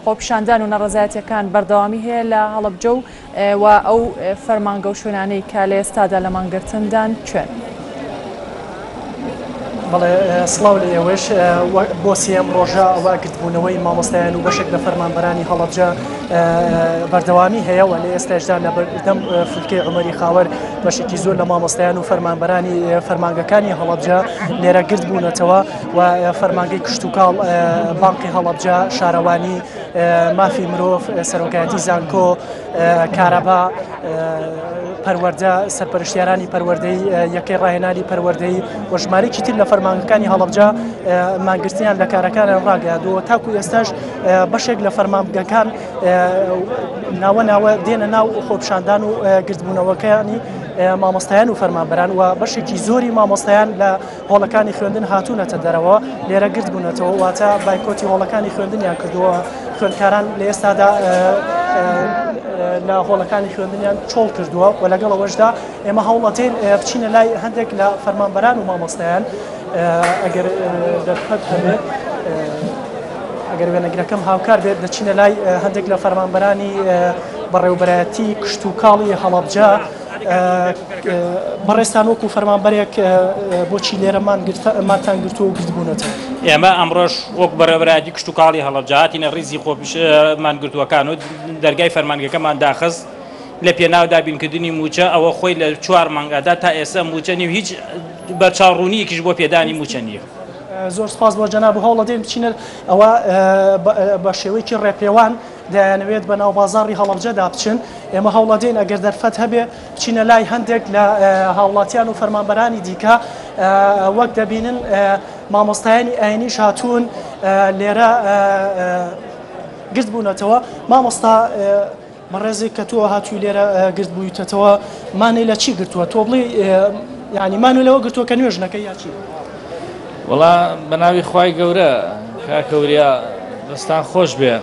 خۆپیشاندان و نەڕەزایەتیەکان بەردەوامی هەیە لە هەڵەبجە و ئەو فەرمانگە و شوێنانەی کە لە ئێستادا لە مانگرتندان کوێن. بەڵێ سڵاو لە ئێوەش بۆ سێم ڕۆژە ئەوە گرتبوونەوەی مامۆستایان و بەشێک لە فەرمانبەرانی هەڵەبجە بەردەوامی هەیە و لە ئێستاشدا لە بەردەم فولکەی عومەری خاوەر بەشێکی زۆر لە مامۆستایان و فەرمانبەرانی فەرمانگەکانی هەڵەبجە لێرە گرت بوونەتەوە و فەرمانگەی کشتوکاڵ بانقی هەڵەبجە شارەوانی مافی مرۆڤ سەرۆکایەتی زانکۆ کارەبا پەروەردە سەرپەرشتیارانی پەروەردەی یەکەی ڕاهێنانی پەروەردەی و ژمارەیەکی تر لە فەرمانگەکانی هەڵەبجە مانگرتیان لە کارەکانیان ڕاگەیاندووە تاکو ئێستاش بەشێک لە فەرمانگەکان ناوە دێنە ناو خۆپیشاندان و گرتبوونەوەکانی مامۆستایان و فەرمانبەران و بەشێکی زۆری مامۆستایان لە هۆڵەکانی خوێندن هاتوونەتە دەرەوە لێرە گرت بوونەتەوە واتە بایکۆتی هۆڵەکانی خوێندنیان کردووە خوێندکاران لە ئێستادا لە هۆڵەکانی خوێندنیان چۆڵ کردووە و لەگەڵ ئەوەشدا ئێمە هەوڵەتین بچینە لای هەندێک لە فەرمانبەران و مامۆستایان ئەگەر دەرفەت هەبێت ئەگەر وێنەگرەکەم هاوکار بێت دەچینە لای هەندێک لە فەرمانبەرانی بەڕێوەبەرایەتی کشتوکاڵی هەڵەبجە بەڕێستان وەکو فەرمانبەرێک بۆچی لێرە ماتان گرتووە و گرتبوونەتەوە. ئێمە ئەمڕۆژ وەک بەڕێوەبەرایەتی کشتوکاڵی هەڵەبجە هاتینە ڕیزی خۆپیشمان گرتووەکان و دەرگای فەرمانگەکەمان داخست لە پێناو دابینکردنی موچە ئەوە خۆی لە 4 مانگەدا تا ئێستا موچە نیو هیچ بەرچاوڕوونیەکیش بۆ پێدانی موچە نییە. زۆر سپاس بۆ جەناب هەوڵ دەدەین بچینە ئەوە بە شێوەیەکی ڕێپێوان دەیانەوێت بە ناو بازاڕی هەڵەبجەدا بچن ئێمە هەوڵەدەین ئەگەر دەرفەت هەبێ بچینە لای هەندێک لە هاوڵاتیان و فەرمانبەرانی دیکە وەک دەبینن مامۆستایانی ئاینیش هاتوون لێرە گرت بوونەتەوە مامۆستا مەڕێزێک کە تۆ هاتووی لێرە گرت بوویتەوە مانەی لە چی گرتووە تۆ بڵێ یعنی مانوی لەوە گرتووە کە نوێژنەکەی یا چی؟ وەڵا بەناوی خوای گەورە کاکەوریا دەستان خۆش بێ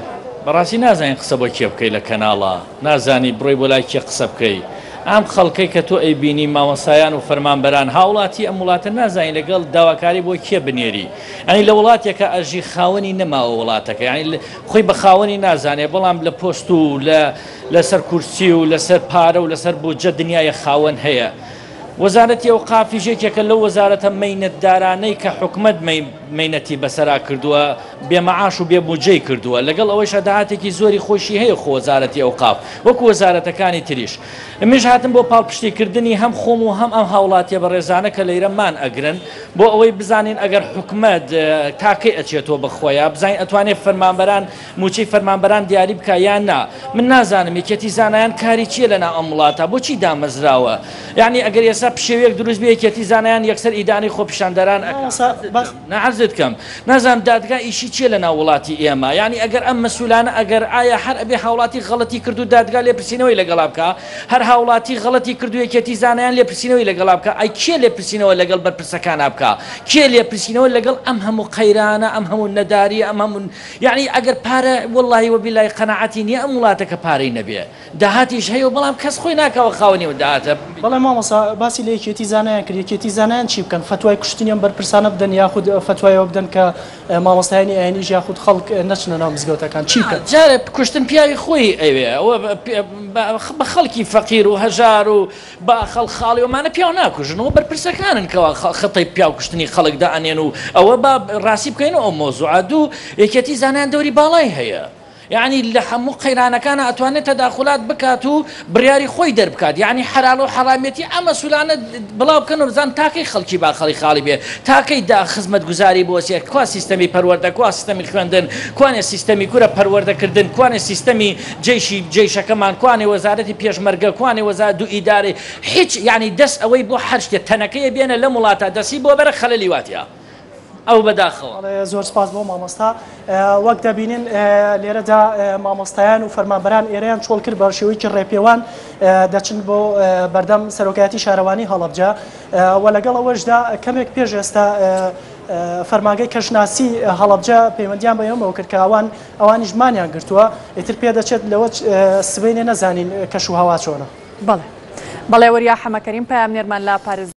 بەڕاستی نازانین قسە بۆ کێ بکەی لە کەناڵە نازانی بڕۆی بۆ لای کێ قسە بکەی ئەم خەڵکەی کە تۆ ئەیبینی مامۆستایان و فەرمانبەران هاوڵاتی ئەم وڵاتە نازانین لەگەڵ داواکاری بۆ کێ بنێری ئەنی لە وڵاتێکە ئەژی خاوەنی نەماوە وڵاتەکە ینی خۆی بە خاوەنی نازانێ بەڵام لە پۆست و لەسەر کورسی و لەسەر پارە و لەسەر بۆجە دنیای خاوەن هەیە. وەزارەتی ئەوقافی ژێکێکە لەو وەزارەتە مەینەتدارانەی کە حکومەت مەینەتی بەسەرا کردووە بێمەعاش و بێبوجەی کردووە لەگەڵ ئەوەی شەداهاتێکی زۆری خۆشی هەیە خۆ وەزارەتی ئەوقاف وەکو وەزارەتەکانی تریش ئەمێش هاتم بۆ پاڵپشتیکردنی هەم خۆم و هەم ئەم هاوڵاتیە بەڕێزانە کە لەیرەمان ئەگرن بۆ ئەوەی بزانین ئەگەر حکومەت تاکەی ئەچێتەوە بەخۆیە بزانین ئەتوانێت فەرمانبەران موچەی فەرمانبەران دیاری بکە یان نا من نازانم یەکێتی زانایان کاری چییە لەناو ئەم وڵاتە بۆچی دامەزراوە یعنی ئەگەر ئێستا پشێوەیەک دروست بێ یەکێتی زانایان یەکسەر ئیدانی خۆپیشاندەران نەعەرزت کەم نازانم دادگا ئیشی چیە لەناو وڵاتی ئێمە یعنی ئەگەر ئەم مەسئولانە ئەگەر ئایا هەر ئەبێ هاوڵاتی غەڵەتی کرد و دادگا لێپرسینەوەی لەگەڵا بکە هەر هاوڵاتی غەڵەتی کرد و یەکێتی زانایان لێپرسینەوەی لەگەڵا بکە ئەی کێ لێپرسینەوە لەگەڵ بەرپرسەکانە بکە کێ لێپرسینەوە لەگەڵ ئەم هەموو قەیرانە ئەم هەموو نەداری ئەم هەموو یعنی ئەگەر پارە وەڵڵاهی وەبیلای قەناعەتی نییە ئەم وڵاتەکە پارەی نەبێ داهاتیش هەیە و بەڵام کەس خۆی ناکەوە خاوەنی و داهاتە بەڵێ مامۆستا باسی لە یەکێتی زانایان کرد یەکێتی زانایان چی بکەن فتوای کوشتنیان بەرپرسانە بدەن یاخود فتوایەوە بدەن کە مامۆستایانی ئاینیش یاخود خەڵک نەچنە ناو مزگەوتەکان چی بکەن جارێ کوشتن پیاوی خۆی ئەوێ ئەوە بە خەڵکی فەقیر و هەژار و با خەڵخاڵی ومانە پیاو ناکوژنەوە بەرپرسەکانن کەەوە خەڵی پیاو کوشتنی خەڵکدا ئەنێن و ئەوە با ڕاستی بکەینەوە ئەو مۆزوعە دوو یەکێتی زانایان دەوری باڵای هەیە یعنی لە هەموو قەیرانەکانە ئەتوانێت تەداخلات بکات و بڕیاری خۆی دەربکات یعنی حەلال و حەرامەتی ئەم مەسئولانە بڵاو بکەن و بزان تاکەی خەڵکی با خەڵی خاڵی بێ تاکەی دا خزمەتگوزاری بۆسیە کوا سیستەمی پەروەردە کوا سیستەمی خوێندن کوانێ سیستەمی کورە پەروەردەکردن کوانێ سیستەمی جێیشەکەمان کوانێ وەزارەتی پێشمەرگە کوانێ وەزارەت دوو ئیدارێ هیچ یعنی دەست ئەوەی بۆ هەر شتێ تەنەکەیە بێنە لە وڵاتە دەستی بۆ بەرە خەلەلی واتیە ئەو بەداخەوە. زۆر سپاس بۆ مامۆستا وەک دەبینین لێرەدا مامۆستایان و فەرمانبەران ئێرەیان چۆڵ کرد بە شێوەیەکی ڕێپێوان دەچن بۆ بەردەم سەرۆکایەتی شارەوانی هەڵەبجە و لەگەڵ ئەوەشدا کەمێک پێش ئێستا فەرمانگەی کەژناسی هەڵەبجە پەیوەندیان بە ئێمەوە کرد کە ئەوانی ژمانیان گرتووە ئیتر پێ دەچێت لەوە سبەینێ نەزانین کەش و هەوا چۆنە. بەڵێ وەریا حەمەکەریم پامنێرمان لا پارێز